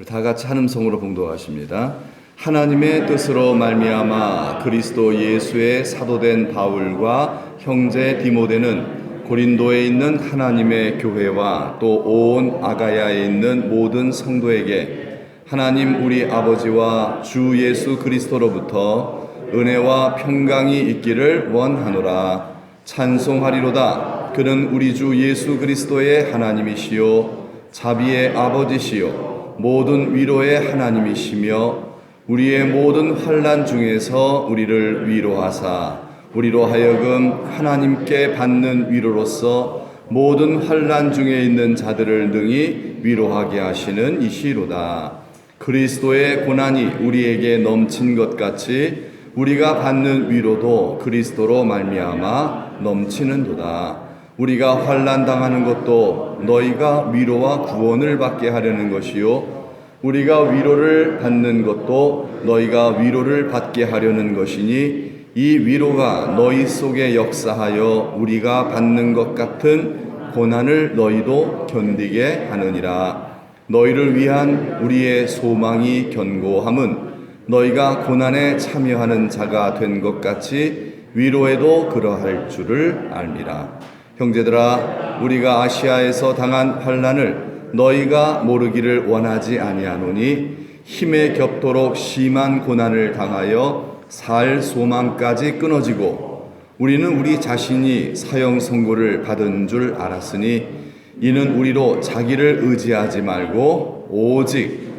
다 같이 한음성으로 봉독하십니다. 하나님의 뜻으로 말미암아 그리스도 예수의 사도된 바울과 형제 디모데는 고린도에 있는 하나님의 교회와 또 온 아가야에 있는 모든 성도에게 하나님 우리 아버지와 주 예수 그리스도로부터 은혜와 평강이 있기를 원하노라. 찬송하리로다. 그는 우리 주 예수 그리스도의 하나님이시요 자비의 아버지시요 모든 위로의 하나님이시며 우리의 모든 환난 중에서 우리를 위로하사 우리로 하여금 하나님께 받는 위로로서 모든 환난 중에 있는 자들을 능히 위로하게 하시는 이시로다. 그리스도의 고난이 우리에게 넘친 것 같이 우리가 받는 위로도 그리스도로 말미암아 넘치는도다. 우리가 환난 당하는 것도 너희가 위로와 구원을 받게 하려는 것이요 우리가 위로를 받는 것도 너희가 위로를 받게 하려는 것이니 이 위로가 너희 속에 역사하여 우리가 받는 것 같은 고난을 너희도 견디게 하느니라. 너희를 위한 우리의 소망이 견고함은 너희가 고난에 참여하는 자가 된 것 같이 위로에도 그러할 줄을 알미라. 형제들아, 우리가 아시아에서 당한 환난을 너희가 모르기를 원하지 아니하노니 힘에 겹도록 심한 고난을 당하여 살 소망까지 끊어지고 우리는 우리 자신이 사형 선고를 받은 줄 알았으니 이는 우리로 자기를 의지하지 말고 오직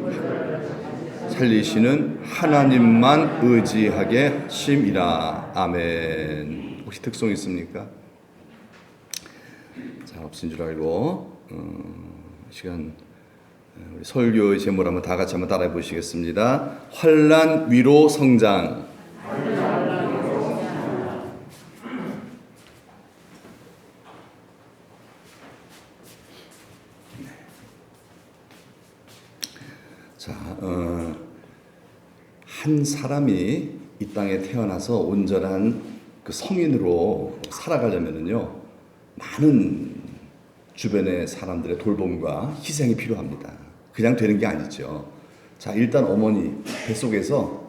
살리시는 하나님만 의지하게 하심이라. 아멘. 혹시 특송 있습니까? 자, 없인 줄 알고 시간 우리 설교의 제목을 한번 다 같이 한번 따라해 보시겠습니다. 환난 위로 성장. 자, 한 사람이 이 땅에 태어나서 온전한 그 성인으로 살아가려면은요, 많은 주변의 사람들의 돌봄과 희생이 필요합니다. 그냥 되는 게 아니죠. 자, 일단 어머니 뱃속에서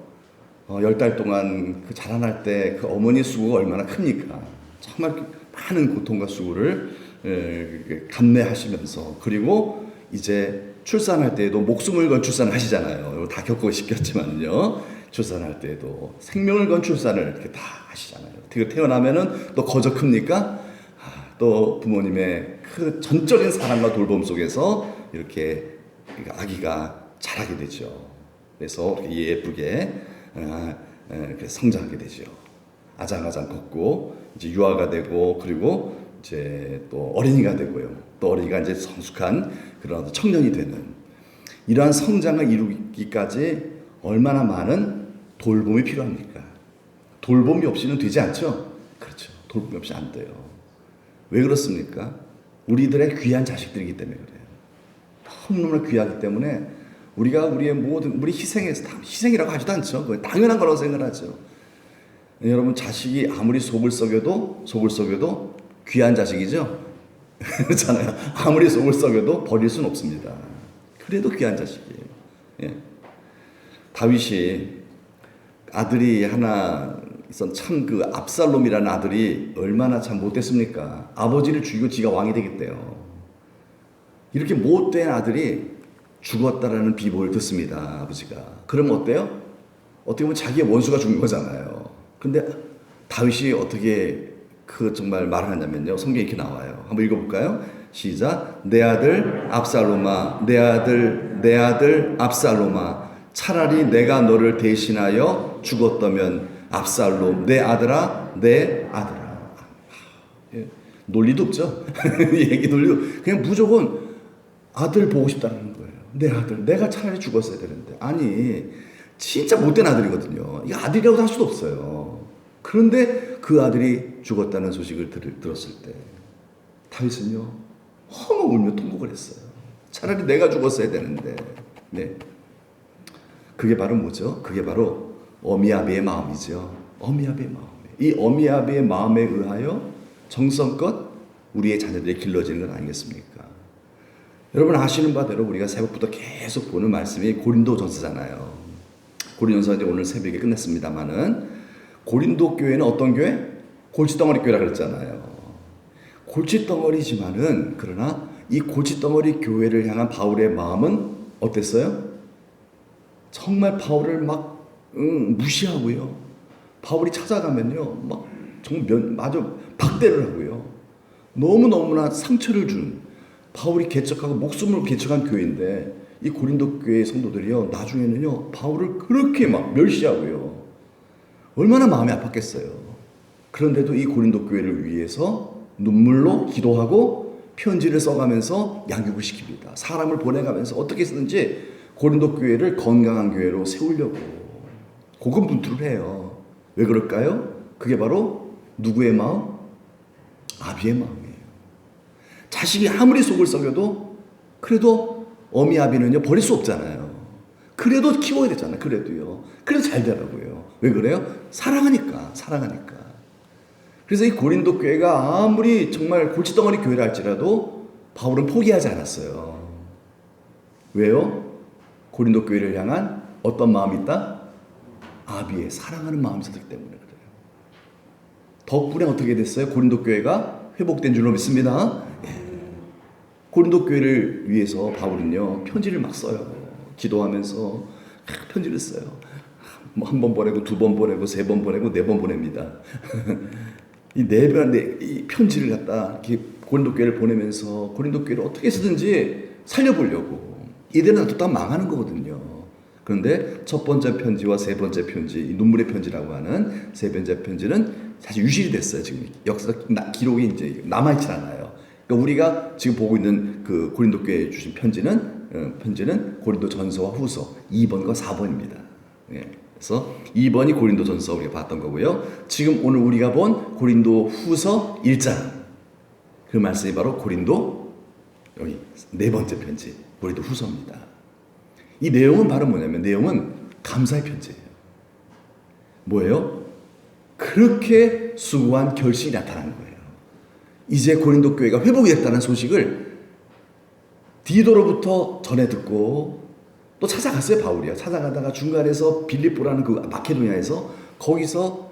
10달 동안 그 자라날 때 그 어머니 수고가 얼마나 큽니까? 정말 많은 고통과 수고를 감내하시면서, 그리고 이제 출산할 때에도 목숨을 건 출산을 하시잖아요. 다 겪으셨겠지만요. 출산할 때에도 생명을 건 출산을 이렇게 다 하시잖아요. 태어나면은 또 거저 큽니까? 또 부모님의 그 전적인 사랑과 돌봄 속에서 이렇게 아기가 자라게 되죠. 그래서 예쁘게 성장하게 되죠. 아장아장 걷고 이제 유아가 되고, 그리고 이제 또 어린이가 되고요. 또 어린이가 이제 성숙한 그런 청년이 되는 이러한 성장을 이루기까지 얼마나 많은 돌봄이 필요합니까? 돌봄이 없이는 되지 않죠? 그렇죠. 돌봄이 없이 안 돼요. 왜 그렇습니까? 우리들의 귀한 자식들이기 때문에 그래요. 너무나 귀하기 때문에 우리가 우리의 모든 우리 희생에서 다 희생이라고 하지도 않죠. 그건 당연한 거라고 생각하죠. 여러분, 자식이 아무리 속을 썩여도 귀한 자식이죠. 그렇잖아요. 아무리 속을 썩여도 버릴 수는 없습니다. 그래도 귀한 자식이에요. 예. 다윗이 아들이 하나 있었, 참 그 압살롬이라는 아들이 얼마나 참 못됐습니까? 아버지를 죽이고 지가 왕이 되겠대요. 이렇게 못된 아들이 죽었다라는 비보를 듣습니다. 아버지가. 그러면 어때요? 어떻게 보면 자기의 원수가 죽는 거잖아요. 근데 다윗이 어떻게 그 정말 말을 하냐면요, 성경에 이렇게 나와요. 한번 읽어볼까요? 시작. 내 아들 압살롬아, 내 아들 압살롬아, 차라리 내가 너를 대신하여 죽었다면 압살롬, 내 아들아. 논리도 없죠. 얘기 논리도, 그냥 무조건 아들 보고 싶다는 거예요. 내 아들, 내가 차라리 죽었어야 되는데. 아니, 진짜 못된 아들이거든요. 이 아들이라고도 할 수도 없어요. 그런데 그 아들이 죽었다는 소식을 들었을 때 다윗은요, 엉엉 울며 통곡을 했어요. 차라리 내가 죽었어야 되는데. 네. 그게 바로 뭐죠? 그게 바로 어미아비의 마음이죠. 어미아비의 마음. 이 어미아비의 마음에 의하여 정성껏 우리의 자녀들이 길러지는 건 아니겠습니까? 여러분 아시는 바대로 우리가 새벽부터 계속 보는 말씀이 고린도전서잖아요. 고린도전서 이제 오늘 새벽에 끝냈습니다만은 고린도 교회는 어떤 교회? 골칫덩어리 교회라 그랬잖아요. 골칫덩어리지만은 그러나 이 골칫덩어리 교회를 향한 바울의 마음은 어땠어요? 정말 바울을 막 무시하고요. 바울이 찾아가면요, 막 정말 마저 박대를 하고요. 너무너무나 상처를 준 바울이 개척하고 목숨을 개척한 교회인데 이 고린도 교회 성도들이요, 나중에는요 바울을 그렇게 막 멸시하고요. 얼마나 마음이 아팠겠어요. 그런데도 이 고린도 교회를 위해서 눈물로 기도하고 편지를 써가면서 양육을 시킵니다. 사람을 보내가면서 어떻게 쓰든지 고린도 교회를 건강한 교회로 세우려고 고군분투를 해요. 왜 그럴까요? 그게 바로 누구의 마음? 아비의 마음이에요. 자식이 아무리 속을 썩여도 그래도 어미 아비는요 버릴 수 없잖아요. 그래도 키워야 되잖아요. 그래도요. 그래도 잘 되라고요. 왜 그래요? 사랑하니까. 그래서 이 고린도 교회가 아무리 정말 골칫덩어리 교회라 할지라도 바울은 포기하지 않았어요. 왜요? 고린도 교회를 향한 어떤 마음이 있다? 아비의 사랑하는 마음이 있었기 때문에 그래요. 덕분에 어떻게 됐어요? 고린도 교회가 회복된 줄로 믿습니다. 예. 고린도 교회를 위해서 바울은요 편지를 막 써요. 기도하면서 편지를 써요. 뭐 한 번 보내고 두 번 보내고 세 번 보내고 네 번 보냅니다. 이 네 번의 이 편지를 갖다 이렇게 고린도 교회를 보내면서 고린도 교회를 어떻게 해서든지 살려보려고. 이대로 놔뒀다가 망하는 거거든요. 그런데 첫 번째 편지와 세 번째 편지, 이 눈물의 편지라고 하는 세 번째 편지는 사실 유실이 됐어요. 지금 역사 기록이 이제 남아있지 않아요. 그러니까 우리가 지금 보고 있는 그 고린도 교회에 주신 편지는 고린도 전서와 후서 2번과 4번입니다. 예. 그래서 2번이 고린도 전서 우리가 봤던 거고요. 지금 오늘 우리가 본 고린도 후서 1장 그 말씀이 바로 고린도 여기 네 번째 편지 고린도 후서입니다. 이 내용은 바로 뭐냐면 내용은 감사의 편지예요. 뭐예요? 그렇게 수고한 결실이 나타나는 거예요. 이제 고린도 교회가 회복이 됐다는 소식을 디도로부터 전해 듣고 또 찾아갔어요. 바울이요. 찾아가다가 중간에서 빌립보라는 그 마케도니아에서 거기서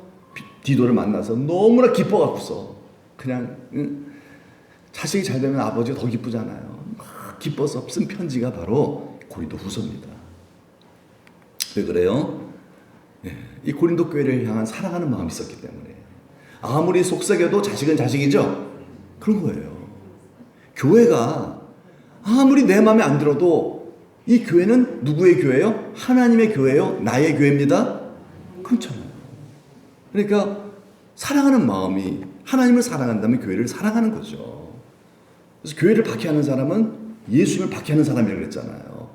디도를 만나서 너무나 기뻐갖고서 그냥 자식이 잘 되면 아버지가 더 기쁘잖아요. 막 기뻐서 쓴 편지가 바로 고린도 후서입니다. 왜 그래요? 이 고린도 교회를 향한 사랑하는 마음이 있었기 때문에 아무리 속삭여도 자식은 자식이죠. 그런 거예요. 교회가 아무리 내 마음에 안 들어도 이 교회는 누구의 교회예요? 하나님의 교회예요? 나의 교회입니다? 그렇잖아요. 그러니까 사랑하는 마음이 하나님을 사랑한다면 교회를 사랑하는 거죠. 그래서 교회를 박해하는 사람은 예수님을 박해하는 사람이라고 그랬잖아요.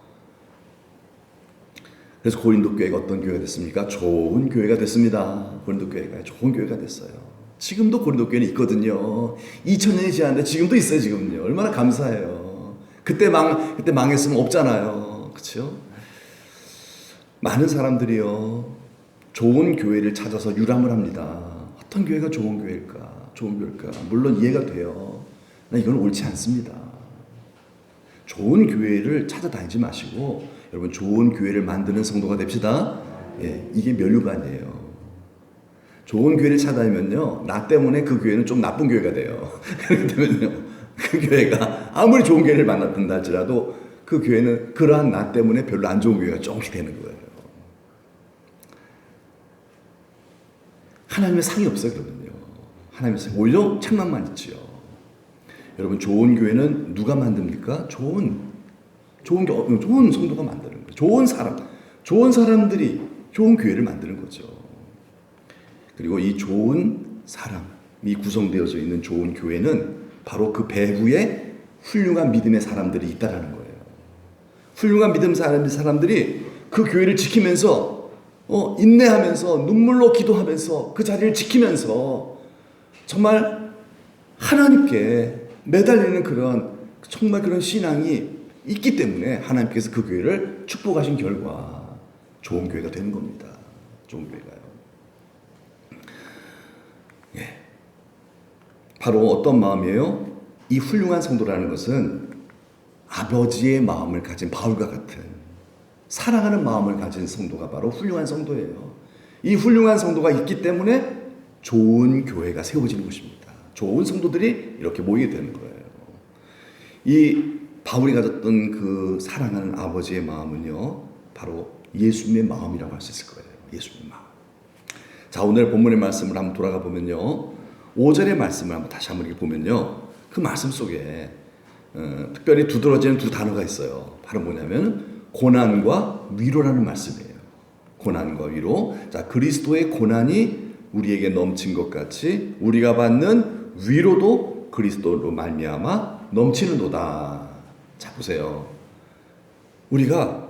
그래서 고린도 교회가 어떤 교회가 됐습니까? 좋은 교회가 됐습니다. 고린도 교회가 좋은 교회가 됐어요. 지금도 고린도 교회는 있거든요. 2000년이 지났는데 지금도 있어요. 지금요. 얼마나 감사해요. 그때 망했으면 없잖아요. 그렇죠? 많은 사람들이요 좋은 교회를 찾아서 유람을 합니다. 어떤 교회가 좋은 교회일까? 좋은 교회일까? 물론 이해가 돼요. 이건 옳지 않습니다. 좋은 교회를 찾아다니지 마시고 여러분 좋은 교회를 만드는 성도가 됩시다. 예, 이게 면류관이에요. 좋은 교회를 찾아다니면요 나 때문에 그 교회는 좀 나쁜 교회가 돼요. 그렇기 때문에요 그 교회가 아무리 좋은 교회를 만났다 할지라도 그 교회는 그러한 나 때문에 별로 안 좋은 교회가 조금씩 되는 거예요. 하나님의 상이 없어요. 그러면요 하나님의 상 오히려 책망만 있지요. 여러분 좋은 교회는 누가 만듭니까? 좋은 성도가 만드는 거예요. 좋은 사람들이 좋은 교회를 만드는 거죠. 그리고 이 좋은 사람이 구성되어져 있는 좋은 교회는 바로 그 배후에 훌륭한 믿음의 사람들이 있다라는 거예요. 훌륭한 믿음 사람들이 그 교회를 지키면서 인내하면서 눈물로 기도하면서 그 자리를 지키면서 정말 하나님께 매달리는 정말 그런 신앙이 있기 때문에 하나님께서 그 교회를 축복하신 결과 좋은 교회가 되는 겁니다. 좋은 교회가요. 예. 바로 어떤 마음이에요? 이 훌륭한 성도라는 것은 아버지의 마음을 가진 바울과 같은 사랑하는 마음을 가진 성도가 바로 훌륭한 성도예요. 이 훌륭한 성도가 있기 때문에 좋은 교회가 세워지는 것입니다. 좋은 성도들이 이렇게 모이게 되는 거예요. 이 바울이 가졌던 그 사랑하는 아버지의 마음은요, 바로 예수님의 마음이라고 할 수 있을 거예요. 예수님의 마음. 자, 오늘 본문의 말씀을 한번 돌아가 보면요, 5절의 말씀을 한번 다시 한번 이렇게 보면요, 그 말씀 속에 특별히 두드러지는 두 단어가 있어요. 바로 뭐냐면 고난과 위로라는 말씀이에요. 고난과 위로. 자, 그리스도의 고난이 우리에게 넘친 것 같이 우리가 받는 위로도 그리스도로 말미암아 넘치는도다. 자, 보세요. 우리가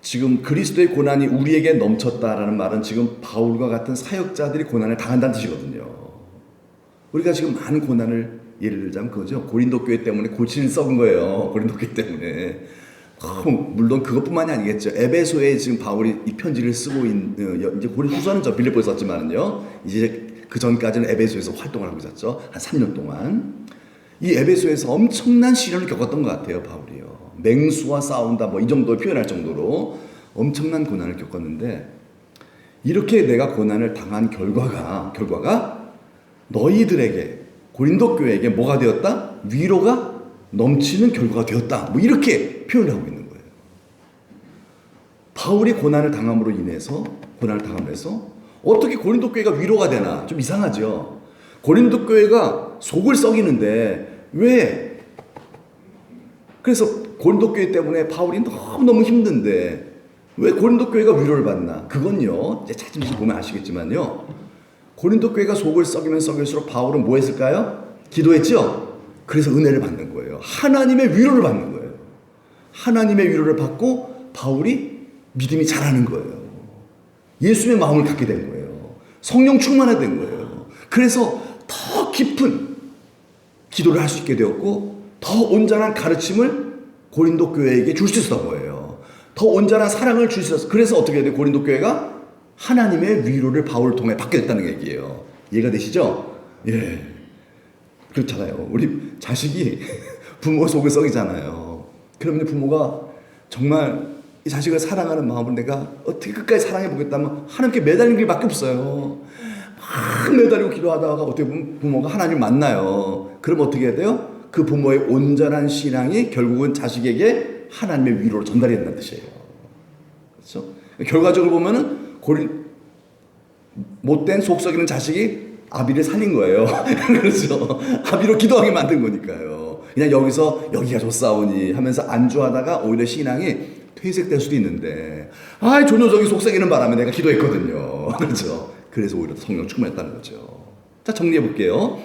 지금 그리스도의 고난이 우리에게 넘쳤다라는 말은 지금 바울과 같은 사역자들이 고난을 당한다는 뜻이거든요. 우리가 지금 많은 고난을, 예를 들자면 그거죠. 고린도 교회 때문에 골치를 썩은 거예요. 고린도 교회 때문에. 물론 그것뿐만이 아니겠죠. 에베소에 지금 바울이 이 편지를 쓰고 있는, 이제 고린 후서는 저 빌립보에 썼지만은요, 이제 그 전까지는 에베소에서 활동을 하고 있었죠. 한 3년 동안. 이 에베소에서 엄청난 시련을 겪었던 것 같아요, 바울이요. 맹수와 싸운다, 뭐 이 정도 표현할 정도로 엄청난 고난을 겪었는데, 이렇게 내가 고난을 당한 결과가 너희들에게, 고린도 교회에게 뭐가 되었다? 위로가 넘치는 결과가 되었다. 뭐 이렇게 표현을 하고 있는 거예요. 바울이 고난을 당함으로 인해서, 고난을 당함으로써 어떻게 고린도 교회가 위로가 되나? 좀 이상하죠. 고린도 교회가 속을 썩이는데 왜? 그래서 고린도 교회 때문에 바울이 너무너무 힘든데 왜 고린도 교회가 위로를 받나? 그건요, 이제 차츰 보면 아시겠지만요, 고린도 교회가 속을 썩이면 썩일수록 바울은 뭐 했을까요? 기도했죠? 그래서 은혜를 받는 거예요. 하나님의 위로를 받는 거예요. 하나님의 위로를 받고 바울이 믿음이 자라는 거예요. 예수님의 마음을 갖게 된 거예요. 성령 충만하게 된 거예요. 그래서 더 깊은 기도를 할 수 있게 되었고, 더 온전한 가르침을 고린도 교회에게 줄 수 있었던 거예요. 더 온전한 사랑을 줄 수 있었어요. 그래서 어떻게 해야 돼요? 고린도 교회가 하나님의 위로를 바울을 통해 받게 됐다는 얘기예요. 이해가 되시죠? 예. 그렇잖아요. 우리 자식이 부모 속을 썩이잖아요. 그러면 부모가 정말 이 자식을 사랑하는 마음을 내가 어떻게 끝까지 사랑해 보겠다면 하나님께 매달리는 길밖에 없어요. 막 매달리고 기도하다가 어떻게 보면 부모가 하나님을 만나요. 그럼 어떻게 해야 돼요? 그 부모의 온전한 신앙이 결국은 자식에게 하나님의 위로를 전달해야 된다는 뜻이에요. 그렇죠? 결과적으로 보면은 못된 속 썩이는 자식이 아비를 살린 거예요. 그렇죠? 아비로 기도하게 만든 거니까요. 그냥 여기가 좋사오니 하면서 안주하다가 오히려 신앙이 퇴색될 수도 있는데, 저 녀석이 속 썩이는 바람에 내가 기도했거든요. 그렇죠? 그래서 오히려 성령 충만했다는 거죠. 자, 정리해 볼게요.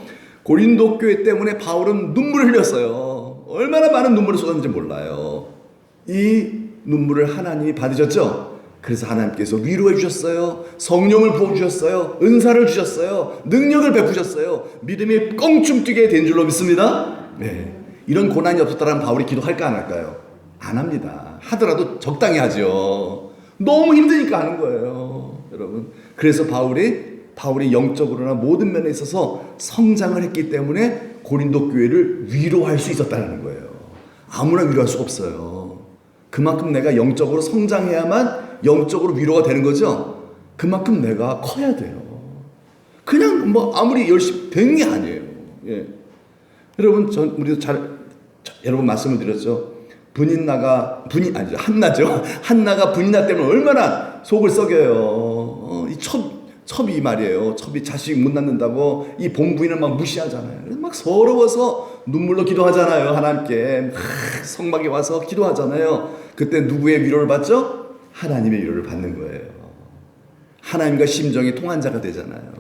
고린도 교회 때문에 바울은 눈물을 흘렸어요. 얼마나 많은 눈물을 쏟았는지 몰라요. 이 눈물을 하나님이 받으셨죠? 그래서 하나님께서 위로해 주셨어요. 성령을 부어주셨어요. 은사를 주셨어요. 능력을 베푸셨어요. 믿음이 껑충 뛰게 된 줄로 믿습니다. 네. 이런 고난이 없었다면 바울이 기도할까 안 할까요? 안 합니다. 하더라도 적당히 하죠. 너무 힘드니까 하는 거예요, 여러분. 그래서 바울이 영적으로나 모든 면에 있어서 성장을 했기 때문에 고린도 교회를 위로할 수 있었다는 거예요. 아무나 위로할 수가 없어요. 그만큼 내가 영적으로 성장해야만 영적으로 위로가 되는 거죠. 그만큼 내가 커야 돼요. 그냥 아무리 열심히 된 게 아니에요. 예. 여러분, 우리도 여러분 말씀을 드렸죠. 한나가 분인나 때문에 얼마나 속을 썩여요. 이 첩이 말이에요. 첩이 자식 못 낳는다고 이 본부인을 막 무시하잖아요. 막 서러워서 눈물로 기도하잖아요. 하나님께 성막에 와서 기도하잖아요. 그때 누구의 위로를 받죠? 하나님의 위로를 받는 거예요. 하나님과 심정이 통한 자가 되잖아요.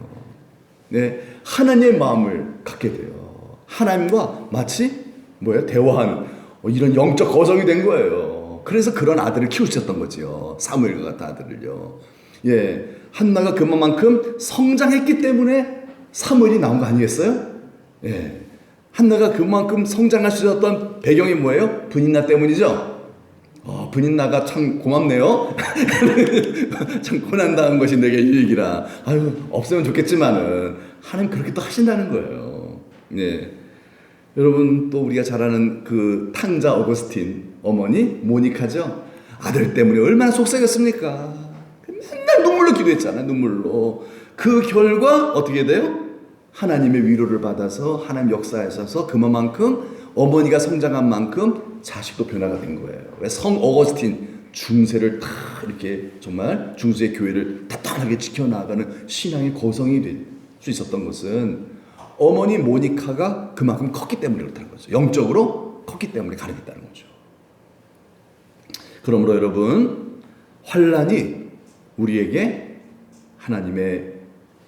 네, 하나님의 마음을 갖게 돼요. 하나님과 마치 대화하는 이런 영적 거성이 된 거예요. 그래서 그런 아들을 키우셨던 거죠. 사무엘과 같은 아들을요. 예, 한나가 그만큼 성장했기 때문에 사무엘이 나온 거 아니겠어요? 예, 한나가 그만큼 성장할 수 있었던 배경이 뭐예요? 분인나 때문이죠. 분인나가 참 고맙네요. 참 고난당한 것이 내게 유익이라. 없으면 좋겠지만은 하나님 그렇게 또 하신다는 거예요. 예. 여러분 또 우리가 잘 아는 그 탕자 어거스틴 어머니 모니카죠. 아들 때문에 얼마나 속상했습니까? 맨날 눈물로 기도했잖아요. 눈물로. 그 결과 어떻게 돼요? 하나님의 위로를 받아서 하나님 역사하셔서 그만큼 어머니가 성장한 만큼 자식도 변화가 된 거예요. 왜 성 어거스틴 중세를 다 이렇게 정말 중세 교회를 단단하게 지켜나가는 신앙의 거성이 될 수 있었던 것은 어머니 모니카가 그만큼 컸기 때문에 그렇다는 거죠. 영적으로 컸기 때문에 가능했다는 거죠. 그러므로 여러분, 환난이 우리에게 하나님의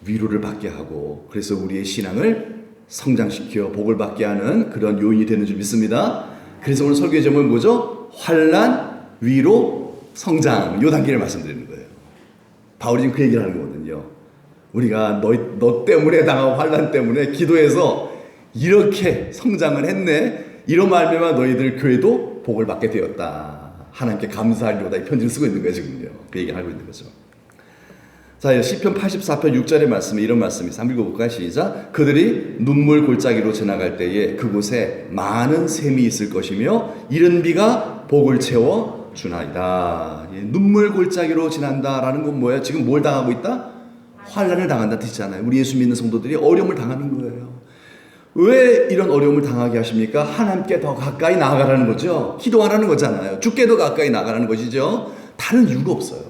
위로를 받게 하고 그래서 우리의 신앙을 성장시켜 복을 받게 하는 그런 요인이 되는 줄 믿습니다. 그래서 오늘 설교의 제목은 뭐죠? 환난, 위로, 성장. 요 단계를 말씀드리는 거예요. 바울이 지금 그 얘기를 하는 거거든요. 우리가 너 때문에 당한 환난 때문에 기도해서 이렇게 성장을 했네. 이런 말미암아 너희들 교회도 복을 받게 되었다. 하나님께 감사하리로다. 이 편지를 쓰고 있는 거예요 지금요. 그 얘기를 하고 있는 거죠. 자, 시편 84편 6절의 말씀에 이런 말씀이 있어요. 한번 읽어볼까요? 시작. 그들이 눈물 골짜기로 지나갈 때에 그곳에 많은 샘이 있을 것이며 이른 비가 복을 채워 주나이다. 예, 눈물 골짜기로 지난다라는 건 뭐예요? 지금 뭘 당하고 있다? 환난을 당한다는 뜻이잖아요. 우리 예수 믿는 성도들이 어려움을 당하는 거예요. 왜 이런 어려움을 당하게 하십니까? 하나님께 더 가까이 나아가라는 거죠. 기도하라는 거잖아요. 주께 더 가까이 나아가라는 것이죠. 다른 이유가 없어요.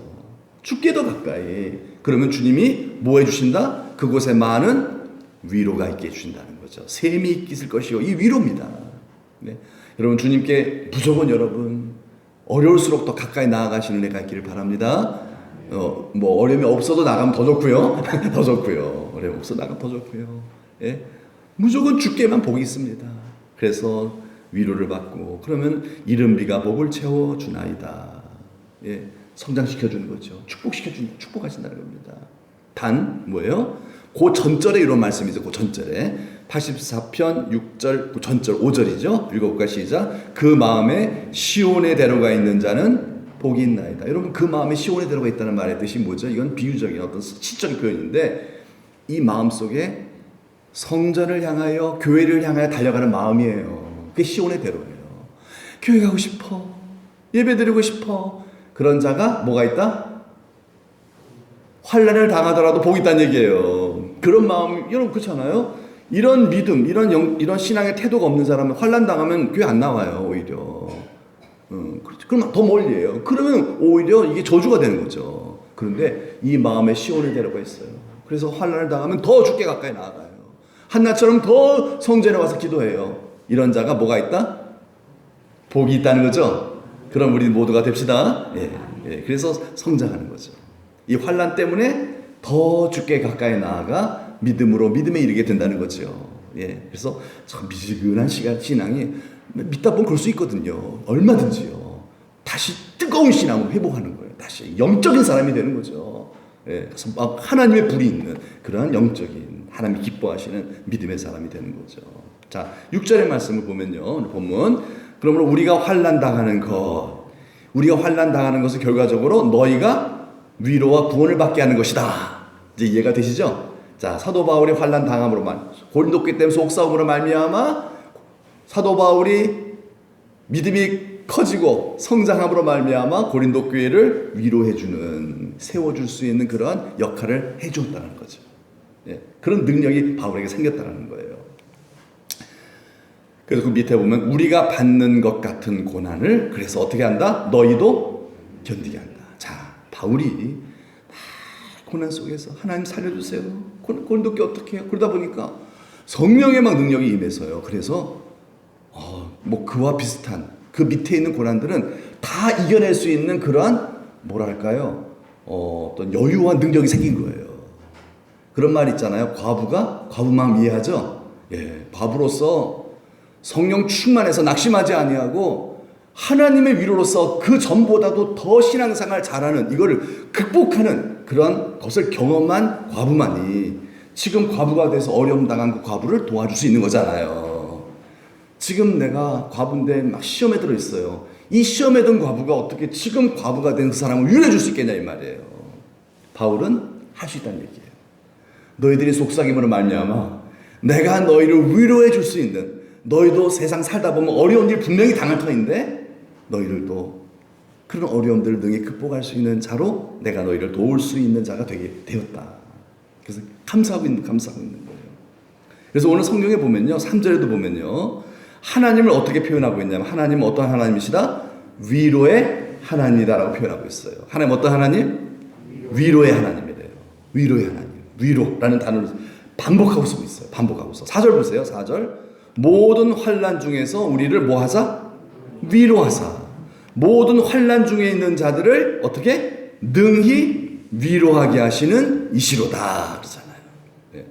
주께 더 가까이. 그러면 주님이 뭐 해주신다? 그곳에 많은 위로가 있게 해주신다는 거죠. 샘이 있을 것이요. 이 위로입니다. 네. 여러분 주님께 무조건 여러분 어려울수록 더 가까이 나아가시는 은혜가 있기를 바랍니다. 뭐 어려움이 없어도 나가면 더 좋고요. 더 좋고요. 어려움 없어 나가면 더 좋고요. 예? 무조건 주께만 복이 있습니다. 그래서 위로를 받고 그러면 이른 비가 복을 채워 주나이다. 예, 성장시켜 주는 거죠. 축복하신다는 겁니다. 단 뭐예요? 그 전절에 이런 말씀이죠. 그 전절에 84편 6절 그 전절 5절이죠. 읽어볼까 시작. 그 마음에 시온에 데려가 있는 자는 복이 있나이다. 여러분 그 마음에 시온에 데려가 있다는 말의 뜻이 뭐죠? 이건 비유적인 어떤 시적인 표현인데 이 마음 속에 성전을 향하여 교회를 향하여 달려가는 마음이에요. 그게 시온의 대로예요. 교회 가고 싶어. 예배 드리고 싶어. 그런 자가 뭐가 있다? 환난을 당하더라도 복이 있다는 얘기예요. 그런 마음 여러분 그렇잖아요. 이런 믿음, 이런 신앙의 태도가 없는 사람은 환난 당하면 교회 안 나와요. 오히려. 그렇죠. 그럼 더 멀리해요. 그러면 오히려 이게 저주가 되는 거죠. 그런데 이 마음에 시온을 데려가 있어요. 그래서 환난을 당하면 더 주께 가까이 나아가요. 한나처럼 더 성전에 와서 기도해요. 이런 자가 뭐가 있다? 복이 있다는 거죠. 그럼 우리 모두가 됩시다. 예, 그래서 성장하는 거죠. 이 환난 때문에 더 주께 가까이 나아가 믿음에 이르게 된다는 거죠. 예, 그래서 참 미지근한 신앙이 믿다 보면 그럴 수 있거든요. 얼마든지요. 다시 뜨거운 신앙으로 회복하는 거예요. 다시 영적인 사람이 되는 거죠. 예, 그래서 막 하나님의 불이 있는 그러한 영적인 하나님이 기뻐하시는 믿음의 사람이 되는 거죠. 자, 6절의 말씀을 보면요. 본문. 그러므로 우리가 환난 당하는 것은 결과적으로 너희가 위로와 구원을 받게 하는 것이다. 이제 이해가 되시죠? 자, 사도 바울이 환난 당함으로만 고린도 교회 때문에 속싸움으로 말미암아 사도 바울이 믿음이 커지고 성장함으로 말미암아 고린도 교회를 위로해주는 세워줄 수 있는 그러한 역할을 해줬다는 거죠. 예, 그런 능력이 바울에게 생겼다는 거예요. 그래서 그 밑에 보면 우리가 받는 것 같은 고난을 그래서 어떻게 한다? 너희도 견디게 한다. 자, 바울이 고난 속에서 하나님 살려주세요. 고린도 교회 어떻게 해요? 그러다 보니까 성령의 막 능력이 임해서요. 그래서 뭐 그와 비슷한 그 밑에 있는 고난들은 다 이겨낼 수 있는 그러한 뭐랄까요? 어떤 여유와 능력이 생긴 거예요. 그런 말 있잖아요. 과부가 과부만 이해하죠. 예, 과부로서 성령 충만해서 낙심하지 아니하고 하나님의 위로로서 그 전보다도 더 신앙생활 잘하는 이거를 극복하는 그런 것을 경험한 과부만이 지금 과부가 돼서 어려움 당한 그 과부를 도와줄 수 있는 거잖아요. 지금 내가 과부인데 막 시험에 들어 있어요. 이 시험에 든 과부가 어떻게 지금 과부가 된 그 사람을 위로해 줄 수 있겠냐 이 말이에요. 바울은 할 수 있다는 얘기예요. 너희들이 속삭임으로 말미암아 내가 너희를 위로해 줄 수 있는 너희도 세상 살다 보면 어려운 일 분명히 당할 터인데 너희를 또 그런 어려움들을 능히 극복할 수 있는 자로 내가 너희를 도울 수 있는 자가 되게 되었다. 그래서 감사하고 있는 거예요. 그래서 오늘 성경에 보면요, 3절에도 보면요, 하나님을 어떻게 표현하고 있냐면 하나님은 어떤 하나님이시다? 위로의 하나님이다라고 표현하고 있어요. 하나님 어떤 하나님? 위로의 하나님이래요. 위로의 하나님. 위로라는 단어를 반복하고 쓰고 있어요. 반복하고서. 4절 보세요. 4절. 모든 환난 중에서 우리를 뭐 하사? 위로하사. 모든 환난 중에 있는 자들을 어떻게? 능히 위로하게 하시는 이시로다. 그러잖아요. 네.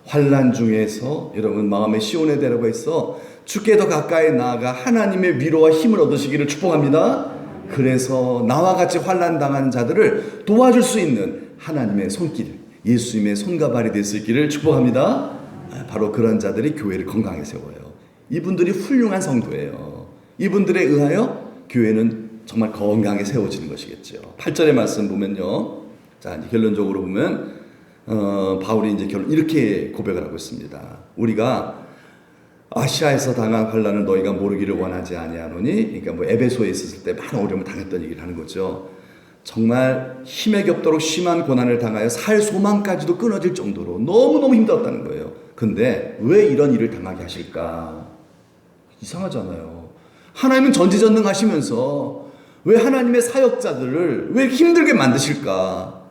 환난 중에서 여러분 마음에 시온의 대로가 있어 주께 더 가까이 나아가 하나님의 위로와 힘을 얻으시기를 축복합니다. 그래서 나와 같이 환난 당하는 자들을 도와줄 수 있는 하나님의 손길, 예수님의 손과 발이 될 수 있기를 축복합니다. 바로 그런 자들이 교회를 건강하게 세워요. 이분들이 훌륭한 성도예요. 이분들에 의하여 교회는 정말 건강하게 세워지는 것이겠죠. 8절의 말씀 보면요. 자, 이제 결론적으로 보면 바울이 이제 이렇게 고백을 하고 있습니다. 우리가 아시아에서 당한 환난을 너희가 모르기를 원하지 아니하노니, 그러니까 뭐 에베소에 있었을 때 많은 어려움을 당했던 얘기를 하는 거죠. 정말 힘에 겹도록 심한 고난을 당하여 살 소망까지도 끊어질 정도로 너무너무 힘들었다는 거예요. 근데 왜 이런 일을 당하게 하실까? 이상하잖아요. 하나님은 전지전능하시면서 왜 하나님의 사역자들을 왜 힘들게 만드실까?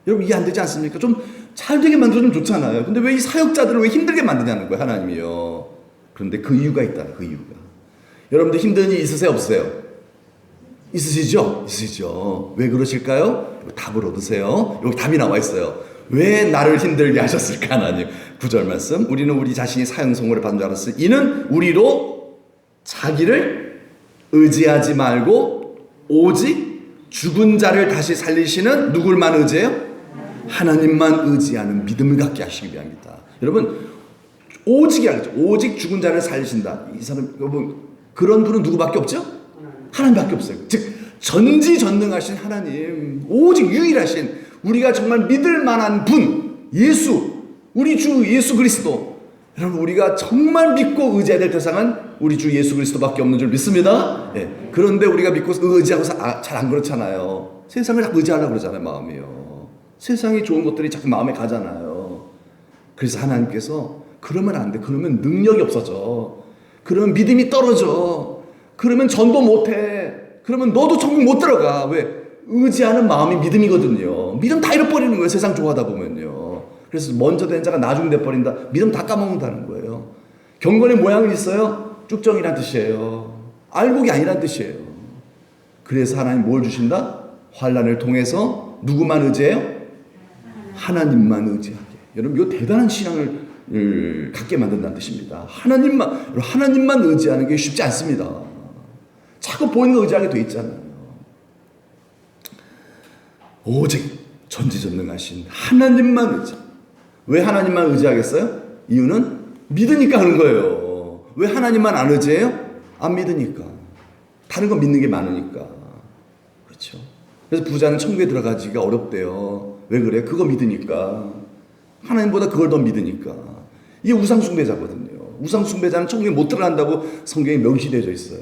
여러분 이해 안 되지 않습니까? 좀 잘 되게 만들어주면 좋잖아요. 근데 왜 이 사역자들을 왜 힘들게 만드냐는 거예요, 하나님이요. 그런데 그 이유가 있다. 그 이유가. 여러분들 힘든 일 있으세요, 없으세요? 있으시죠? 있으시죠. 왜 그러실까요? 답을 얻으세요. 여기 답이 나와 있어요. 왜 나를 힘들게 하셨을까, 하나님? 9절 말씀. 우리는 우리 자신이 사형선고를 받은 줄 알았으니 이는 우리로 자기를 의지하지 말고 오직 죽은 자를 다시 살리시는 누굴만 의지해요? 하나님만 의지하는 믿음을 갖게 하시기 위함이다. 여러분 오직이라고 했죠. 오직 죽은 자를 살리신다. 이 사람, 여러분, 그런 분은 누구밖에 없죠? 하나님밖에 없어요. 즉, 전지전능하신 하나님, 오직 유일하신, 우리가 정말 믿을 만한 분, 예수, 우리 주 예수 그리스도. 여러분, 우리가 정말 믿고 의지해야 될 대상은 우리 주 예수 그리스도밖에 없는 줄 믿습니다. 예. 그런데 우리가 믿고 의지하고 잘 안 그렇잖아요. 세상을 자꾸 의지하려고 그러잖아요, 마음이요. 세상이 좋은 것들이 자꾸 마음에 가잖아요. 그래서 하나님께서 그러면 안 돼. 그러면 능력이 없어져. 그러면 믿음이 떨어져. 그러면 전도 못해. 그러면 너도 천국 못 들어가. 왜? 의지하는 마음이 믿음이거든요. 믿음 다 잃어버리는 거예요. 세상 좋아하다 보면요. 그래서 먼저 된 자가 나중 돼버린다. 믿음 다 까먹는다는 거예요. 경건의 모양은 있어요. 쭉정이란 뜻이에요. 알곡이 아니란 뜻이에요. 그래서 하나님 뭘 주신다? 환난을 통해서 누구만 의지해요? 하나님만 의지하게. 여러분 이거 대단한 신앙을 갖게 만든다는 뜻입니다. 하나님만 의지하는 게 쉽지 않습니다. 자꾸 보이는 거 의지하게 돼 있잖아요. 오직 전지전능하신 하나님만 의지. 왜 하나님만 의지하겠어요? 이유는 믿으니까 하는 거예요. 왜 하나님만 안 의지해요? 안 믿으니까. 다른 거 믿는 게 많으니까. 그렇죠. 그래서 부자는 천국에 들어가기가 어렵대요. 왜 그래? 그거 믿으니까. 하나님보다 그걸 더 믿으니까. 이게 우상숭배자거든요. 우상숭배자는 천국에 못 들어간다고 성경에 명시되어 있어요.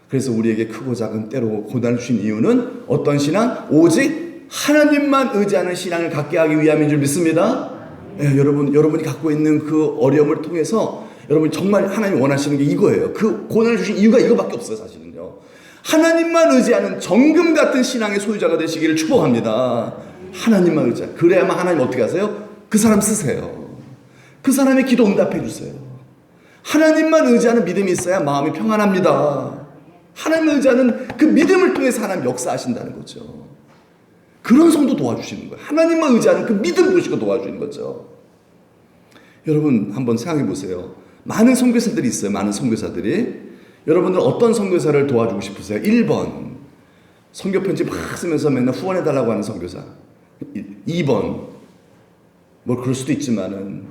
그래서 우리에게 크고 작은 때로 고난을 주신 이유는 어떤 신앙? 오직 하나님만 의지하는 신앙을 갖게 하기 위함인 줄 믿습니다. 네, 여러분이 갖고 있는 그 어려움을 통해서 여러분이 정말 하나님 원하시는 게 이거예요. 그 고난을 주신 이유가 이거밖에 없어요, 사실은요. 하나님만 의지하는 정금 같은 신앙의 소유자가 되시기를 축복합니다. 하나님만 의지하는. 그래야만 하나님 어떻게 하세요? 그 사람 쓰세요. 그 사람의 기도 응답해 주세요. 하나님만 의지하는 믿음이 있어야 마음이 평안합니다. 하나님을 의지하는 그 믿음을 통해서 하나님 역사하신다는 거죠. 그런 성도 도와주시는 거예요. 하나님만 의지하는 그 믿음 보시고 도와주는 거죠. 여러분 한번 생각해 보세요. 많은 선교사들이 있어요. 많은 선교사들이. 여러분들 어떤 선교사를 도와주고 싶으세요? 1번 선교 편지 막 쓰면서 맨날 후원해달라고 하는 선교사. 2번 뭐 그럴 수도 있지만은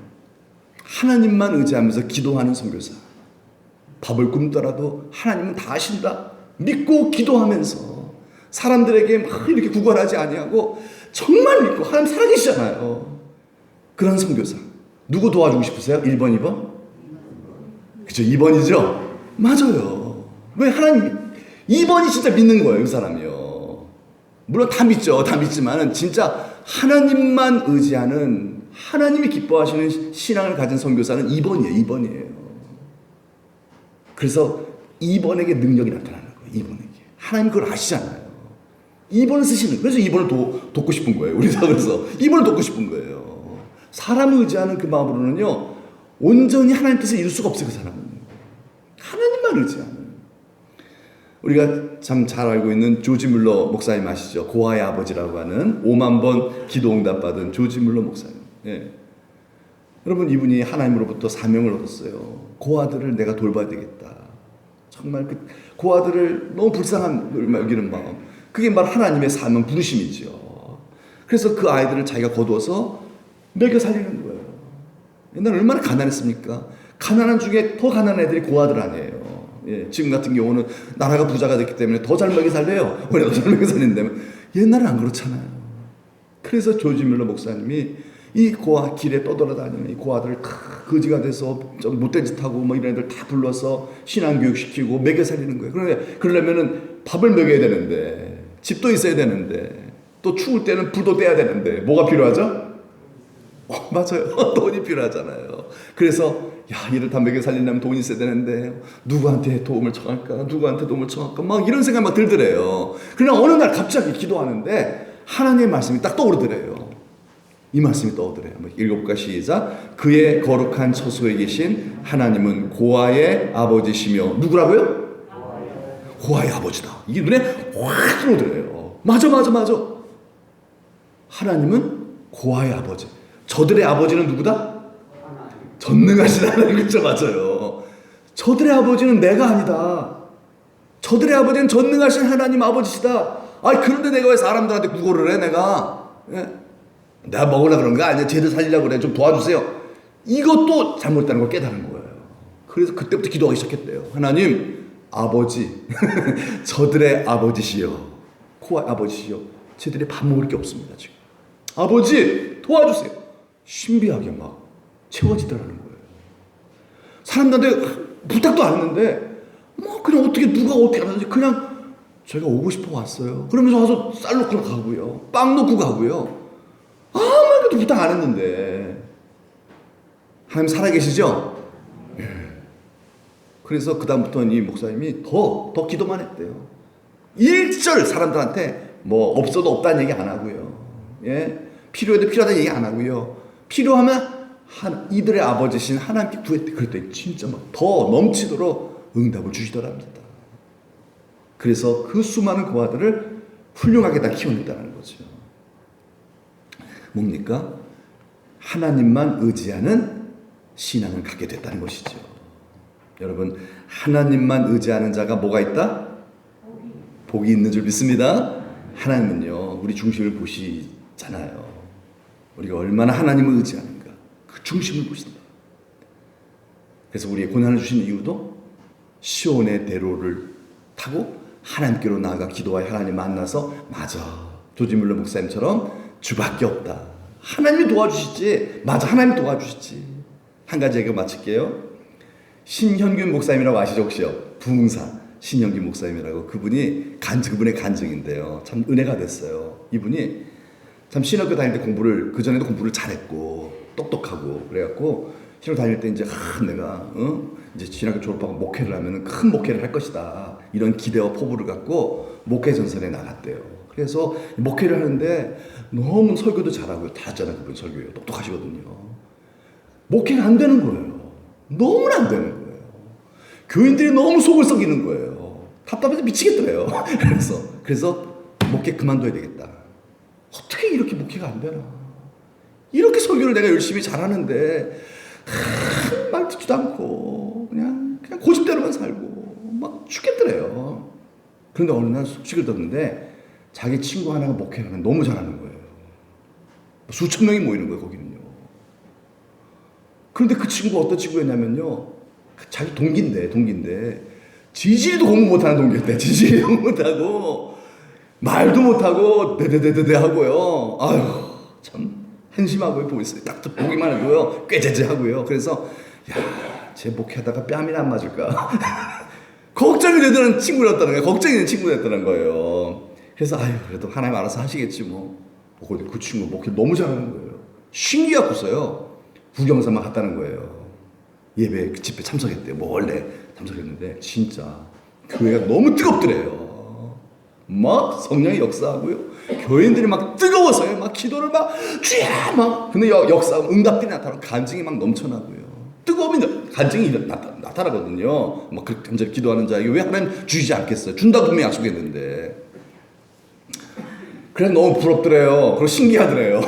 하나님만 의지하면서 기도하는 선교사. 밥을 굶더라도 하나님은 다 아신다 믿고 기도하면서 사람들에게 막 이렇게 구걸하지 아니하고 정말 믿고 하나님 살아계시잖아요. 그런 선교사 누구 도와주고 싶으세요? 1번 2번? 그쵸? 2번이죠? 맞아요. 왜 하나님 2번이 진짜 믿는 거예요, 그 사람이요. 물론 다 믿죠. 다 믿지만은 진짜 하나님만 의지하는 하나님이 기뻐하시는 신앙을 가진 선교사는 2번이에요. 2번이에요. 그래서 2번에게 능력이 나타나는 거예요. 2번에게. 하나님 그걸 아시잖아요. 2번을 쓰시는, 그래서 2번을 돕고 싶은 거예요. 우리가 그래서 2번을 돕고 싶은 거예요. 사람을 의지하는 그 마음으로는요, 온전히 하나님 뜻을 이룰 수가 없어요, 그 사람은. 하나님만 의지하는. 우리가 참 잘 알고 있는 조지 물러 목사님 아시죠? 고아의 아버지라고 하는 5만 번 기도 응답받은 조지 물러 목사님. 예. 여러분, 이분이 하나님으로부터 사명을 얻었어요. 고아들을 내가 돌봐야 되겠다. 정말 그 고아들을 너무 불쌍한 여기는 마음. 그게 바로 하나님의 사명 부르심이죠. 그래서 그 아이들을 자기가 거두어서 먹여 살리는 거예요. 옛날에 얼마나 가난했습니까? 가난한 중에 더 가난한 애들이 고아들 아니에요. 예, 지금 같은 경우는 나라가 부자가 됐기 때문에 더 잘 먹여 살려요. 왜 더 잘 먹여 살린다면? 옛날은 안 그렇잖아요. 그래서 조지 밀러 목사님이 이 고아 길에 떠돌아다니는 이 고아들을 다 거지가 돼서 좀 못된 짓 하고 뭐 이런 애들 다 불러서 신앙교육 시키고 먹여 살리는 거예요. 그런데 그러려면은 밥을 먹여야 되는데 집도 있어야 되는데 또 추울 때는 불도 떼야 되는데 뭐가 필요하죠? 맞아요. 돈이 필요하잖아요. 그래서 이를 다 먹여 살리려면 돈이 있어야 되는데 누구한테 도움을 청할까? 누구한테 도움을 청할까? 막 이런 생각 막 들더래요. 그러나 어느 날 갑자기 기도하는데 하나님의 말씀이 딱 떠오르더래요. 이 말씀이 떠오르더래요. 읽어볼까? 시작. 그의 거룩한 처소에 계신 하나님은 고아의 아버지시며 누구라고요? 고아의 아버지다. 이게 눈에 확 들어오더래요. 맞아. 하나님은 고아의 아버지. 저들의 아버지는 누구다? 전능하신 하나님. 그렇죠? 맞아요. 저들의 아버지는 내가 아니다. 저들의 아버지는 전능하신 하나님 아버지시다. 그런데 내가 왜 사람들한테 구걸을 해? 내가 먹으려고 그런 거 아니야. 쟤들 살리려고 그래. 좀 도와주세요. 이것도 잘못된 걸 깨달은 거예요. 그래서 그때부터 기도하기 시작했대요. 하나님, 아버지, 저들의 아버지시여, 코아 아버지시여, 쟤들이 밥 먹을 게 없습니다, 지금. 아버지, 도와주세요. 신비하게 막 채워지더라는 거예요. 사람들한테 부탁도 안 했는데, 그냥 누가 어떻게 하는지 그냥 제가 오고 싶어 왔어요. 그러면서 와서 쌀 놓고 가고요. 빵 놓고 가고요. 아무것도 부탁 안 했는데. 하나님 살아계시죠? 예. 그래서 그다음부터는 이 목사님이 더 기도만 했대요. 일절 사람들한테 없어도 없다는 얘기 안 하고요. 예. 필요해도 필요하다는 얘기 안 하고요. 필요하면 이들의 아버지신 하나님께 구했대. 그랬더니 진짜 더 넘치도록 응답을 주시더랍니다. 그래서 그 수많은 고아들을 훌륭하게 다 키워냈다는 거죠. 뭡니까? 하나님만 의지하는 신앙을 갖게 됐다는 것이죠. 여러분, 하나님만 의지하는 자가 뭐가 있다? 복이 있는 줄 믿습니다. 하나님은요, 우리 중심을 보시잖아요. 우리가 얼마나 하나님을 의지하는가, 그 중심을 보신다. 그래서 우리의 고난을 주신 이유도 시온의 대로를 타고 하나님께로 나아가 기도하여 하나님 만나서, 맞아, 조지 물러 목사님처럼 주밖에 없다. 하나님이 도와주시지. 맞아, 하나님이 도와주시지. 한 가지 얘기 마칠게요. 신현균 목사님이라고 아시죠, 혹시요? 부흥사 신현균 목사님이라고. 그분의 간증인데요. 참 은혜가 됐어요. 이분이 참 신학교 다닐 때 그전에도 공부를 잘했고 똑똑하고 그래갖고 신학교 다닐 때 이제 내가 이제 신학교 졸업하고 목회를 하면 큰 목회를 할 것이다, 이런 기대와 포부를 갖고 목회 전선에 나갔대요. 그래서 목회를 하는데 너무 설교도 잘하고요. 다 했잖아요. 그분 설교요. 똑똑하시거든요. 목회가 안 되는 거예요. 너무나 안 되는 거예요. 교인들이 너무 속을 썩이는 거예요. 답답해서 미치겠더래요. 그래서 목회 그만둬야 되겠다. 어떻게 이렇게 목회가 안 되나? 이렇게 설교를 내가 열심히 잘하는데 말 듣지도 않고 그냥 고집대로만 살고 막 죽겠더래요. 그런데 어느 날 소식을 듣는데 자기 친구 하나가 목회를 너무 잘하는 거예요. 수천 명이 모이는 거예요, 거기는요. 그런데 그 친구가 어떤 친구였냐면요, 자기 동기인데 지지리도 공부 못하는 동기였대. 지지리도 공부 못하고 말도 못하고 네네네네 하고요. 아유, 참 한심하고요. 보고 있어요. 딱 보기만 해도요 꾀재재하고요. 그래서 제 목회하다가 뺨이나 안 맞을까? 걱정이 되는 친구였다는 거예요. 걱정이 되는 친구였다는 거예요. 그래서 아유 그래도 하나님 알아서 하시겠지 뭐. 근데 그 친구 목회 너무 잘하는 거예요. 신기하고서요. 구경사만 갔다는 거예요. 예배 그 집회 참석했대요. 뭐 원래 참석했는데 진짜 교회가 너무 뜨겁더래요. 막 성령이 역사하고요. 교인들이 막 뜨거워서요. 막 기도를 막 주야 막 근데 역사 응답들이 나타나고 간증이 막 넘쳐나고요. 뜨거움이 간증이 나타나거든요. 막 그렇게 간절히 기도하는 자에게 왜 하나님 주시지 않겠어요? 준다고 분명히 약속했는데. 그래 너무 부럽더래요. 그리고 신기하더래요.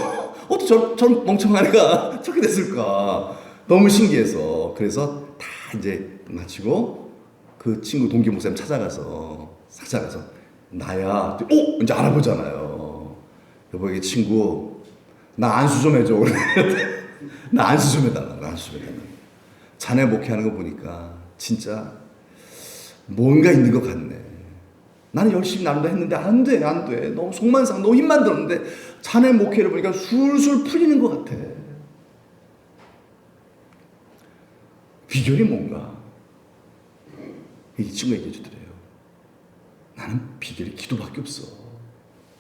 어떻게 저런 멍청한 애가 저렇게 됐을까? 너무 신기해서. 그래서 다 이제 마치고 그 친구 동기 목사님 찾아가서 나야. 이제 알아보잖아요. 여보, 이 친구 나 안수 좀 해줘. 나 안수 좀 해달라. 자네 목회하는 거 보니까 진짜 뭔가 있는 것 같네. 나는 열심히 나름대로 했는데 안 돼. 너무 속만 상, 너무 힘만 들었는데 자네 목회를 보니까 술술 풀리는 것 같아. 비결이 뭔가? 이 친구가 얘기해 주더래요. 나는 비결이 기도밖에 없어.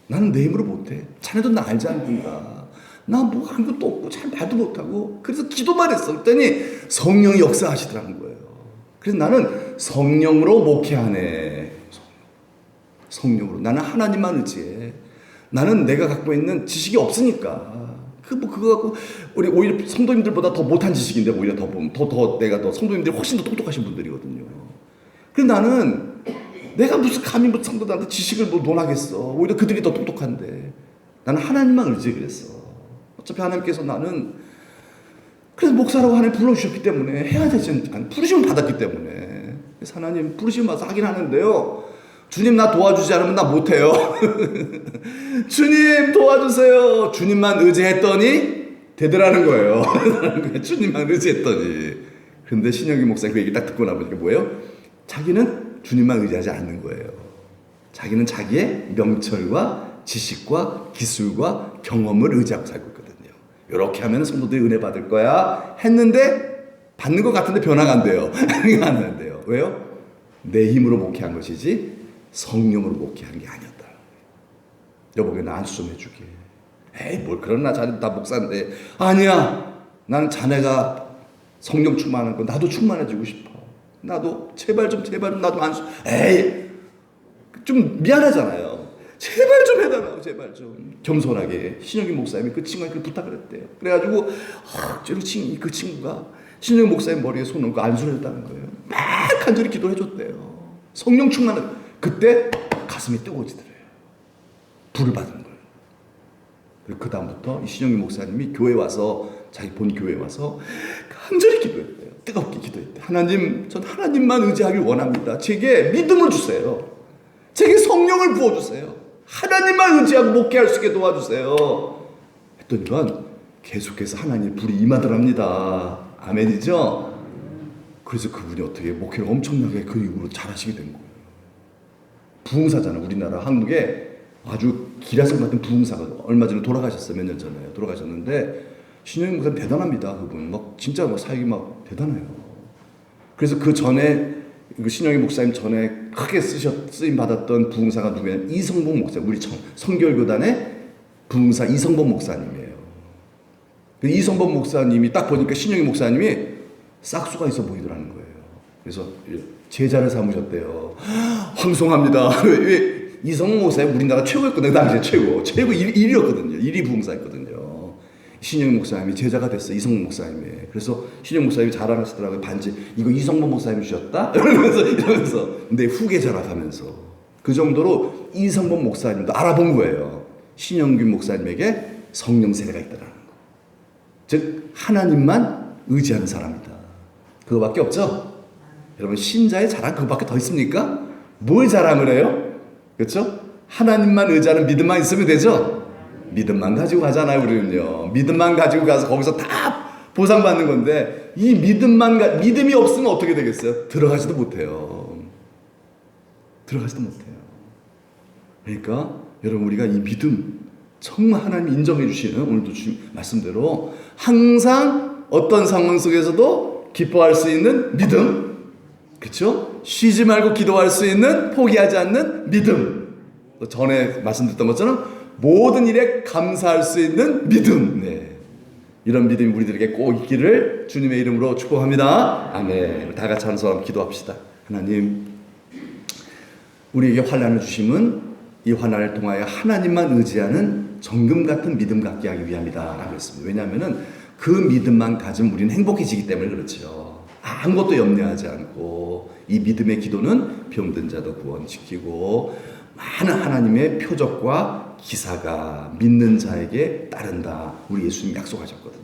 나는 내 힘으로 못해. 자네도 나 알지 않는가? 나 뭐 한 것도 없고 잘 말도 못하고 그래서 기도만 했어. 그랬더니 성령이 역사하시더라는 거예요. 그래서 나는 성령으로 목회하네. 성령으로. 나는 하나님만 의지해. 나는 내가 갖고 있는 지식이 없으니까. 그거 갖고 우리 오히려 성도님들보다 더 못한 지식인데 오히려 내가 더 성도님들이 훨씬 더 똑똑하신 분들이거든요. 그래서 나는 내가 무슨 감히 뭐 성도들한테 지식을 뭐 논하겠어. 오히려 그들이 더 똑똑한데 나는 하나님만 의지해 그랬어. 어차피 하나님께서 나는 그래서 목사라고 하나님 불러주셨기 때문에 해야 되지 않 부르심을 받았기 때문에 그래서 하나님 부르심 받아서 하긴 하는데요. 주님 나 도와주지 않으면 나 못해요. 주님 도와주세요. 주님만 의지했더니 되더라는 거예요. 주님만 의지했더니. 그런데 신영기 목사님 그 얘기 딱 듣고 나보니까 뭐예요? 자기는 주님만 의지하지 않는 거예요. 자기는 자기의 명철과 지식과 기술과 경험을 의지하고 살고 있거든요. 이렇게 하면 성도들이 은혜 받을 거야 했는데 받는 것 같은데 변화가 안 돼요. 안 하는데요. 왜요? 내 힘으로 목회한 것이지 성령으로 목회한 게 아니었다. 여보게 나 안수 좀 해주게. 에이 뭘 그러나 자네 나 목사인데. 아니야. 나는 자네가 성령 충만한 거 나도 충만해지고 싶어. 나도 제발 좀 나도 안수. 에이 좀 미안하잖아요. 제발 좀 해달라고. 제발 좀 겸손하게. 신영기 목사님이 그 친구한테 부탁을 했대요. 그래가지고 그 친구가 신영기 목사님 머리에 손을 얹고 안수를 했다는 거예요. 막 간절히 기도해줬대요. 성령 충만한. 그때 가슴이 뜨거워지더래요. 불을 받은 거예요. 그리고 그 다음부터 이 신영기 목사님이 교회 와서 자기 본 교회에 와서 간절히 기도했대요. 뜨겁게 기도했대. 하나님, 전 하나님만 의지하길 원합니다. 제게 믿음을 주세요. 제게 성령을 부어주세요. 하나님만 의지하고 목회할 수 있게 도와주세요. 했더니만 계속해서 하나님의 불이 임하더랍니다. 아멘이죠? 그래서 그분이 어떻게 목회를 엄청나게 그 이후로 잘하시게 된 거예요. 부흥사잖아. 우리나라 한국에 아주 기라성 같은 부흥사가 얼마 전에 돌아가셨어요. 몇 년 전에 돌아가셨는데 신영기 목사님 대단합니다. 그분 막 진짜 막 사역이 막 대단해요. 그래서 그 전에 그 신영기 목사님 전에 크게 쓰임 받았던 부흥사가 누구냐면 이성복 목사. 우리 성결교단의 부흥사 이성복 목사님이에요. 그 이성복 목사님이 딱 보니까 신영기 목사님이 싹수가 있어 보이더라는 거예요. 그래서 제자를 삼으셨대요. 황송합니다. 왜 이성복 목사님 우리나라 최고였거든요. 그 당시에 최고 1위였거든요. 1위 부흥사였거든요. 신영 목사님이 제자가 됐어. 이성복 목사님이. 그래서 신영 목사님이 자랑하시더라고요. 반지 이거 이성복 목사님이 주셨다? 이러면서 근데 후계자라 하면서 그 정도로 이성복 목사님도 알아본 거예요. 신영균 목사님에게 성령 세례가 있다라는 거. 즉 하나님만 의지하는 사람이다. 그거밖에 없죠? 여러분 신자의 자랑 그거밖에 더 있습니까? 뭘 자랑을 해요? 그렇죠? 하나님만 의지하는 믿음만 있으면 되죠? 믿음만 가지고 가잖아요. 우리는요. 믿음만 가지고 가서 거기서 다 보상받는 건데 이 믿음이 없으면 어떻게 되겠어요? 들어가지도 못해요. 그러니까 여러분 우리가 이 믿음 정말 하나님이 인정해 주시는 오늘도 주신 말씀대로 항상 어떤 상황 속에서도 기뻐할 수 있는 믿음, 그렇죠? 쉬지 말고 기도할 수 있는, 포기하지 않는 믿음. 또 전에 말씀드렸던 것처럼 모든 일에 감사할 수 있는 믿음. 네. 이런 믿음이 우리들에게 꼭 있기를 주님의 이름으로 축복합니다. 아멘. 다 같이 한 사람 기도합시다. 하나님, 우리에게 환난을 주심은 이 환난을 통하여 하나님만 의지하는 정금 같은 믿음 갖게 하기 위함이다 라고 했습니다. 왜냐하면 그 믿음만 가지면 우리는 행복해지기 때문에 그렇죠. 아무것도 염려하지 않고 이 믿음의 기도는 병든 자도 구원시키고 많은 하나님의 표적과 기사가 믿는 자에게 따른다. 우리 예수님 약속하셨거든요.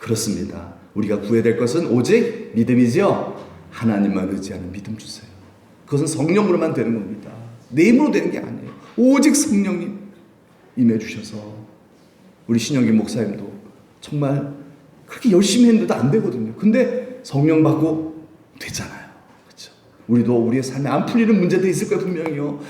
그렇습니다. 우리가 구해야 될 것은 오직 믿음이지요. 하나님만 의지하는 믿음 주세요. 그것은 성령으로만 되는 겁니다. 내 힘으로 되는 게 아니에요. 오직 성령님 임해 주셔서. 우리 신영기 목사님도 정말 그렇게 열심히 했는데도 안 되거든요. 근데 성령 받고 되잖아요. 그렇죠? 우리도 우리의 삶에 안 풀리는 문제도 있을 거예요. 분명히요.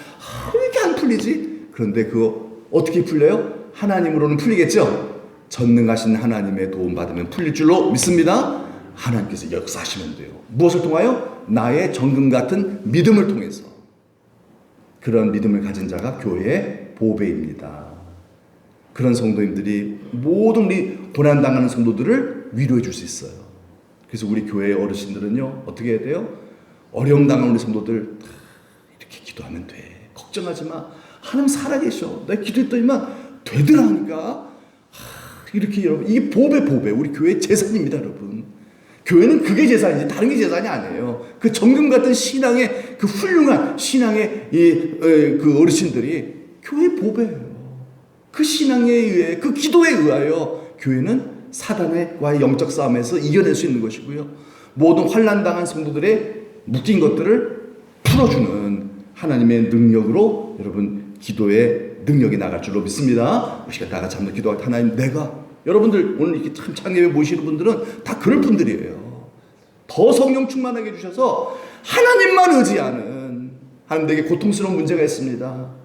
왜 이렇게 안 풀리지? 그런데 그거 어떻게 풀려요? 하나님으로는 풀리겠죠? 전능하신 하나님의 도움 받으면 풀릴 줄로 믿습니다. 하나님께서 역사하시면 돼요. 무엇을 통하여? 나의 정금 같은 믿음을 통해서. 그런 믿음을 가진 자가 교회의 보배입니다. 그런 성도님들이 모든 우리 고난당하는 성도들을 위로해 줄 수 있어요. 그래서 우리 교회의 어르신들은요, 어떻게 해야 돼요? 어려움 당하는 우리 성도들 이렇게 기도하면 돼. 걱정하지 마. 하나님 살아계셔. 내가 기도했더니만 되더라 하니까. 이렇게 여러분, 이게 보배. 우리 교회의 재산입니다, 여러분. 교회는 그게 재산이지 다른 게 재산이 아니에요. 그 정금 같은 신앙의 그 훌륭한 신앙의 그 어르신들이 교회의 보배예요. 그 신앙에 의해, 그 기도에 의하여 교회는 사단과의 영적 싸움에서 이겨낼 수 있는 것이고요. 모든 환난당한 성도들의 묶인 것들을 풀어주는 하나님의 능력으로 여러분 기도의 능력이 나갈 줄로 믿습니다. 우리가 다 같이 한번 기도할 때 하나님, 내가 여러분들 오늘 이렇게 참 창예에 모시는 분들은 다 그럴 분들이에요. 더 성령 충만하게 해주셔서 하나님만 의지하는, 하나님에게 고통스러운 문제가 있습니다.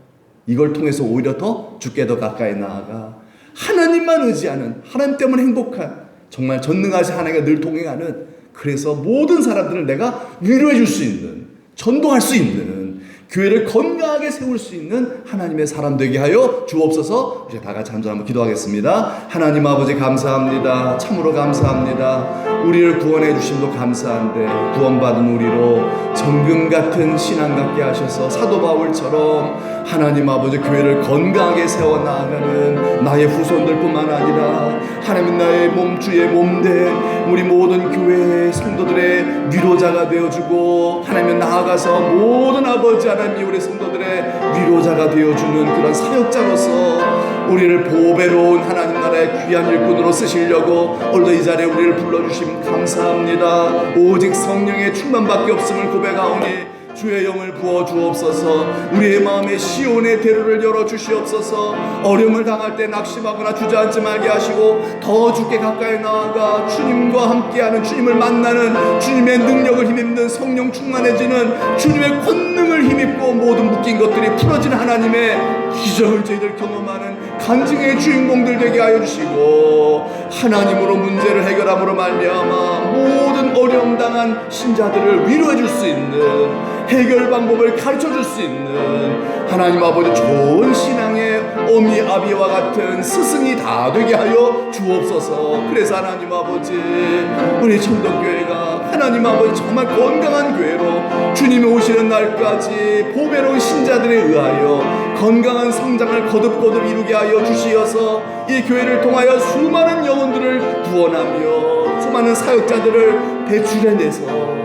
이걸 통해서 오히려 더 주께 더 가까이 나아가 하나님만 의지하는, 하나님 때문에 행복한, 정말 전능하신 하나님과 늘 동행하는, 그래서 모든 사람들을 내가 위로해 줄 수 있는, 전도할 수 있는, 교회를 건강하게 세울 수 있는 하나님의 사람 되게 하여 주옵소서. 이제 다 같이 한 절 한번 기도하겠습니다. 하나님 아버지 감사합니다. 참으로 감사합니다. 우리를 구원해 주심도 감사한데 구원받은 우리로 정금 같은 신앙 갖게 하셔서 사도 바울처럼 하나님 아버지 교회를 건강하게 세워나가는 나의 후손들뿐만 아니라 하나님 나의 몸 주의 몸된 우리 모든 교회의 성도들의 위로자가 되어주고, 하나님 나아가서 모든 아버지 하나님이 우리 성도들의 위로자가 되어주는 그런 사역자로서 우리를 보배로운 하나님 나라의 귀한 일꾼으로 쓰시려고 오늘도 이 자리에 우리를 불러주심 감사합니다. 오직 성령의 충만밖에 없음을 고백하오니 주의 영을 부어 주옵소서. 우리의 마음에 시온의 대로를 열어 주시옵소서. 어려움을 당할 때 낙심하거나 주저앉지 말게 하시고 더 주께 가까이 나아가 주님과 함께하는, 주님을 만나는, 주님의 능력을 힘입는, 성령 충만해지는, 주님의 권능을 힘입고 모든 묶인 것들이 풀어지는 하나님의 기적을 저희들 경험하는 간증의 주인공들 되게 하여 주시고, 하나님으로 문제를 해결함으로 말미암아 모든 어려움 당한 신자들을 위로해 줄 수 있는, 해결 방법을 가르쳐 줄 수 있는 하나님 아버지 좋은 신앙의 어미 아비와 같은 스승이 다 되게 하여 주옵소서. 그래서 하나님 아버지 우리 청덕교회가 하나님 아버지 정말 건강한 교회로 주님이 오시는 날까지 보배로운 신자들에 의하여 건강한 성장을 거듭거듭 이루게 하여 주시어서 이 교회를 통하여 수많은 영혼들을 구원하며 수많은 사역자들을 배출해내서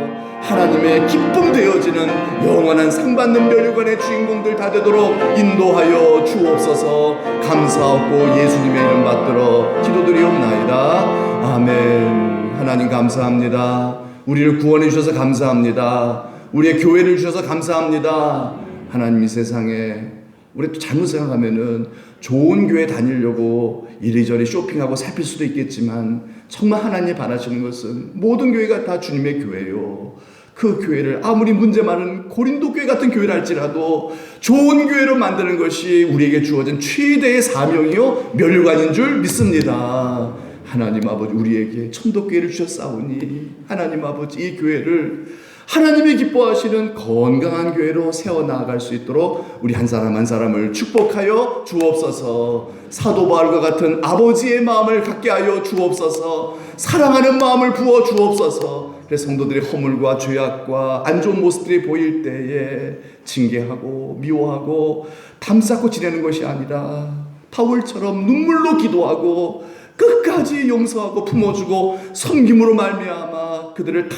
하나님의 기쁨 되어지는 영원한 상받는 멸류관의 주인공들 다 되도록 인도하여 주옵소서. 감사하고 예수님의 이름 받들어 기도드리옵나이다. 아멘. 하나님 감사합니다. 우리를 구원해 주셔서 감사합니다. 우리의 교회를 주셔서 감사합니다. 하나님 이 세상에 우리 또 잘못 생각하면은 좋은 교회 다니려고 이리저리 쇼핑하고 살필 수도 있겠지만 정말 하나님이 바라시는 것은 모든 교회가 다 주님의 교회요. 그 교회를 아무리 문제 많은 고린도 교회 같은 교회를 할지라도 좋은 교회로 만드는 것이 우리에게 주어진 최대의 사명이요 멸류관인 줄 믿습니다. 하나님 아버지 우리에게 천도교회를 주셨사오니 하나님 아버지 이 교회를 하나님이 기뻐하시는 건강한 교회로 세워나갈 수 있도록 우리 한 사람 한 사람을 축복하여 주옵소서. 사도 바울과 같은 아버지의 마음을 갖게 하여 주옵소서. 사랑하는 마음을 부어 주옵소서. 그래서 성도들의 허물과 죄악과 안 좋은 모습들이 보일 때에 징계하고 미워하고 담쌓고 지내는 것이 아니라 바울처럼 눈물로 기도하고 끝까지 용서하고 품어주고 섬김으로 말미암아 그들을 다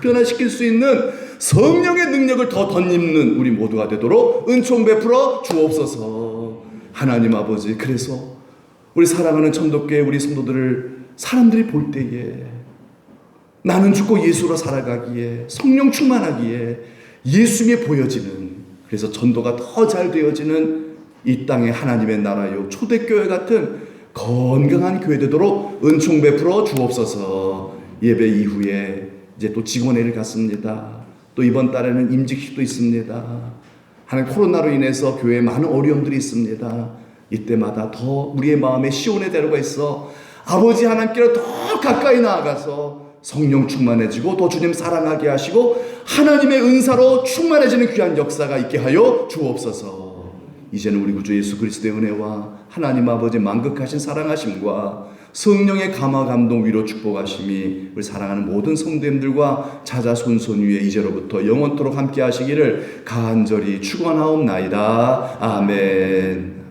변화시킬 수 있는 성령의 능력을 더 덧입는 우리 모두가 되도록 은총 베풀어 주옵소서. 하나님 아버지, 그래서 우리 사랑하는 천도교회 우리 성도들을 사람들이 볼 때에 나는 죽고 예수로 살아가기에 성령 충만하기에 예수님이 보여지는, 그래서 전도가 더 잘 되어지는 이 땅의 하나님의 나라요 초대교회 같은 건강한 교회 되도록 은총 베풀어 주옵소서. 예배 이후에 이제 또 직원회를 갔습니다. 또 이번 달에는 임직식도 있습니다. 하나님 코로나로 인해서 교회에 많은 어려움들이 있습니다. 이때마다 더 우리의 마음에 시온의 대로가 있어 아버지 하나님께로 더 가까이 나아가서 성령 충만해지고 또 주님 사랑하게 하시고 하나님의 은사로 충만해지는 귀한 역사가 있게 하여 주옵소서. 이제는 우리 구주 예수 그리스도의 은혜와 하나님 아버지 만극하신 사랑하심과 성령의 감화 감동 위로 축복하심이 우리 사랑하는 모든 성도님들과 자자손손 위에 이제로부터 영원토록 함께 하시기를 간절히 축원하옵나이다. 아멘.